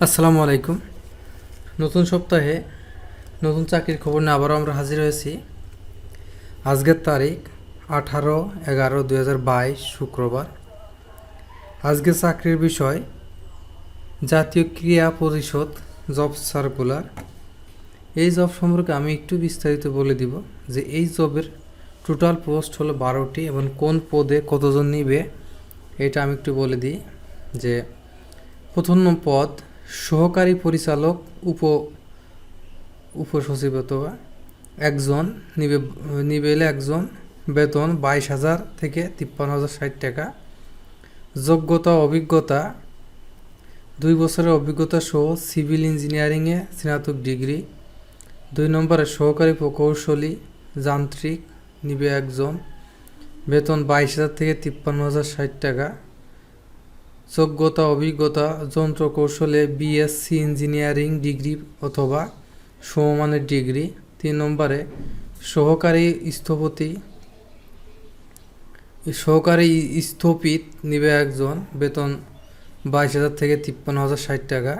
আসসালামু আলাইকুম। নতুন সপ্তাহে নতুন চাকরির খবর নিয়ে আবারও আমরা হাজির হয়েছি। আজকের তারিখ 18/11/2022 শুক্রবার। আজকের চাকরির বিষয় জাতীয় ক্রীড়া পরিষদ জব সার্কুলার। এই জব সম্পর্কে আমি একটু বিস্তারিত বলে দিব যে এই জবের টোটাল পোস্ট হলো 12টি এবং কোন পদে কতজন নিবে এটা আমি একটু বলে দিই। যে প্রথম পদ সহকারী পরিচালক উপসচিব অথবা একজন নিবেলে একজন, বেতন 22,000 থেকে 53,060 টাকা। যোগ্যতা অভিজ্ঞতা 2 বছরের অভিজ্ঞতা সহ সিভিল ইঞ্জিনিয়ারিংয়ে স্নাতক ডিগ্রি। 2 নম্বরে সহকারী প্রকৌশলী যান্ত্রিক নিবে একজন, বেতন 22,000 থেকে 53,060 টাকা। যোগ্যতা অভিজ্ঞতা যন্ত্র কৌশলে বিএসসি ইঞ্জিনিয়ারিং ডিগ্রি অথবা সমমানের ডিগ্রি। 3 নম্বরে সহকারী স্থপতি নিবে একজন, বেতন 22,000 থেকে 53,060 টাকা।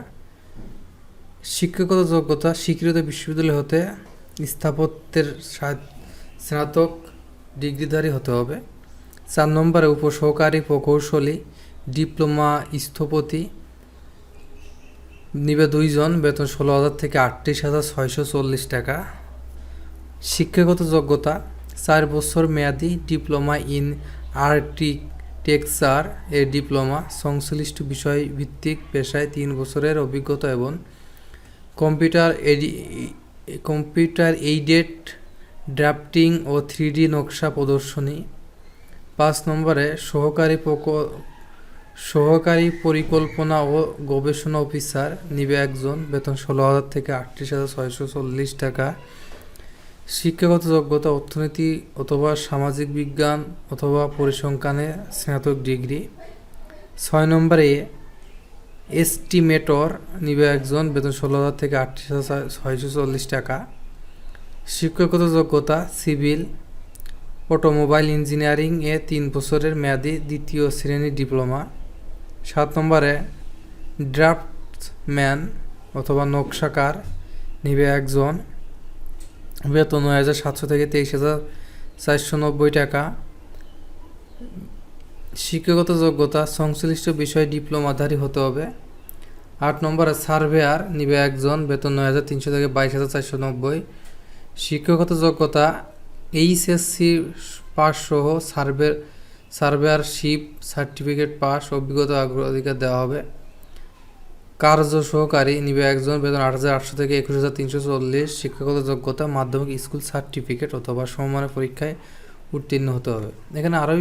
শিক্ষাগত যোগ্যতা স্বীকৃত বিশ্ববিদ্যালয় হতে স্থাপত্যের স্নাতক ডিগ্রিধারী হতে হবে। 4 নম্বরে উপসহকারী প্রকৌশলী ডিপ্লোমা স্থপতি নিবে 2 জন, বেতন 16,000 থেকে 38,640 টাকা। শিক্ষাগত যোগ্যতা 4 বছর মেয়াদি ডিপ্লোমা ইন আর্কিটেকচার এর ডিপ্লোমা, সংশ্লিষ্ট বিষয় ভিত্তিক পেশায় 3 বছরের অভিজ্ঞতা এবং কম্পিউটার এইডেড ড্রাফটিং ও 3D নকশা প্রদর্শনী। 5 নম্বরে সহকারী পরিকল্পনা ও গবেষণা অফিসার নিবে একজন, বেতন 16,000 থেকে 38,640 টাকা। শিক্ষাগত যোগ্যতা অর্থনীতি অথবা সামাজিক বিজ্ঞান অথবা পরিসংখ্যানে স্নাতক ডিগ্রি। 6 নম্বরে এস্টিমেটর নিবে একজন, বেতন 16,000 থেকে 38,640 টাকা। শিক্ষাগত যোগ্যতা সিভিল অটোমোবাইল ইঞ্জিনিয়ারিং এ 3 বছরের মেয়াদি দ্বিতীয় শ্রেণীর ডিপ্লোমা। 7 নম্বরে ড্রাফটসম্যান অথবা নকশাকার নিবে একজন, বেতন 9,700 থেকে 23,490 টাকা। শিক্ষাগত যোগ্যতা সংশ্লিষ্ট বিষয়ে ডিপ্লোমাধারী হতে হবে। 8 নম্বরে সার্ভেয়ার নিবে একজন, বেতন 9,300 থেকে 22,490। শিক্ষাগত যোগ্যতা এইচএসসি পাস সহ সার্ভেয়ারশিপ সার্টিফিকেট পাস, অভিজ্ঞতা অগ্রাধিকার দেওয়া হবে। কার্য সহকারী নিবে একজন, বেতন 8,800 থেকে 21,340। শিক্ষাগত যোগ্যতা মাধ্যমিক স্কুল সার্টিফিকেট অথবা সমমানের পরীক্ষায় উত্তীর্ণ হতে হবে। এখানে আরও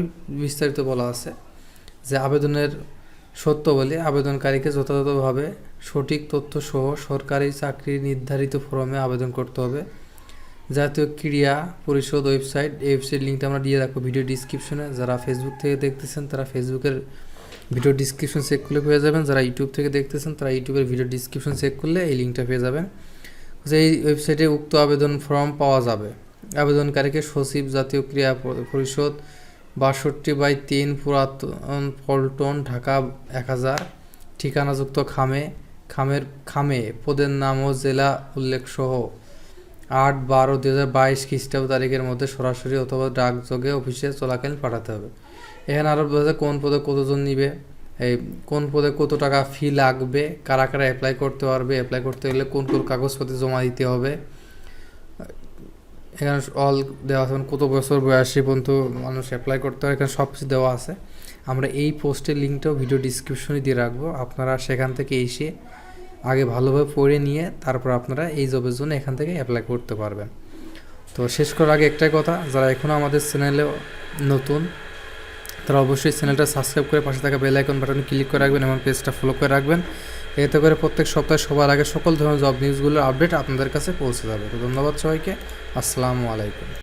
বিস্তারিত বলা আছে যে আবেদনের সত্যবলী আবেদনকারীকে যথাযথভাবে সঠিক তথ্য সহ সরকারি চাকরি নির্ধারিত ফরমে আবেদন করতে হবে। জাতীয় ক্রীড়া পরিষদ ওয়েবসাইট, এই ওয়েবসাইট লিঙ্কটা আমরা দিয়ে রাখবো ভিডিও ডিসক্রিপশনে। যারা ফেসবুক থেকে দেখতেছেন তারা ফেসবুকের ভিডিও ডিসক্রিপশন চেক করলে পেয়ে যাবেন, যারা ইউটিউব থেকে দেখতেছেন তারা ইউটিউবের ভিডিও ডিসক্রিপশন চেক করলে এই লিঙ্কটা পেয়ে যাবেন। যে এই ওয়েবসাইটে উক্ত আবেদন ফর্ম পাওয়া যাবে। আবেদনকারীকে সচিব, জাতীয় ক্রীড়া পরিষদ, 62/3 পুরাতন পল্টন, ঢাকা 1000। ঠিকানাযুক্ত খামে পদের নাম ও জেলা উল্লেখ সহ 8/12/2022 খ্রিস্টাব্দ তারিখের মধ্যে সরাসরি অথবা ডাকযোগে অফিসে চলাকালীন পাঠাতে হবে। এখানে আরও বোঝা কোন পদে কতজন নিবে, এই কোন পদে কত টাকা ফি লাগবে, কারা কারা অ্যাপ্লাই করতে পারবে, অ্যাপ্লাই করতে গেলে কোন কোন কাগজপত্র জমা দিতে হবে, এখানে অল দেওয়া আছে, কত বছর বয়সী পর্যন্ত মানুষ অ্যাপ্লাই করতে হয়, এখানে সব কিছু দেওয়া আছে। আমরা এই পোস্টের লিঙ্কটাও ভিডিও ডিসক্রিপশনে দিয়ে রাখবো, আপনারা সেখান থেকে এসে আগে ভালোভাবে পড়ে নিয়ে তারপর আপনারা এই জবের জন্য এখান থেকে অ্যাপ্লাই করতে পারবেন। তো শেষ করার আগে একটাই কথা, যারা এখনও আমাদের চ্যানেলে নতুন তারা অবশ্যই চ্যানেলটা সাবস্ক্রাইব করে পাশে থাকা বেল আইকন বাটনে ক্লিক করে রাখবেন এবং পেজটা ফলো করে রাখবেন। এতে করে প্রত্যেক সপ্তাহে সবার আগে সকল ধরনের জব নিউজগুলোর আপডেট আপনাদের কাছে পৌঁছে যাবে। তো ধন্যবাদ সবাইকে। আসসালামু আলাইকুম।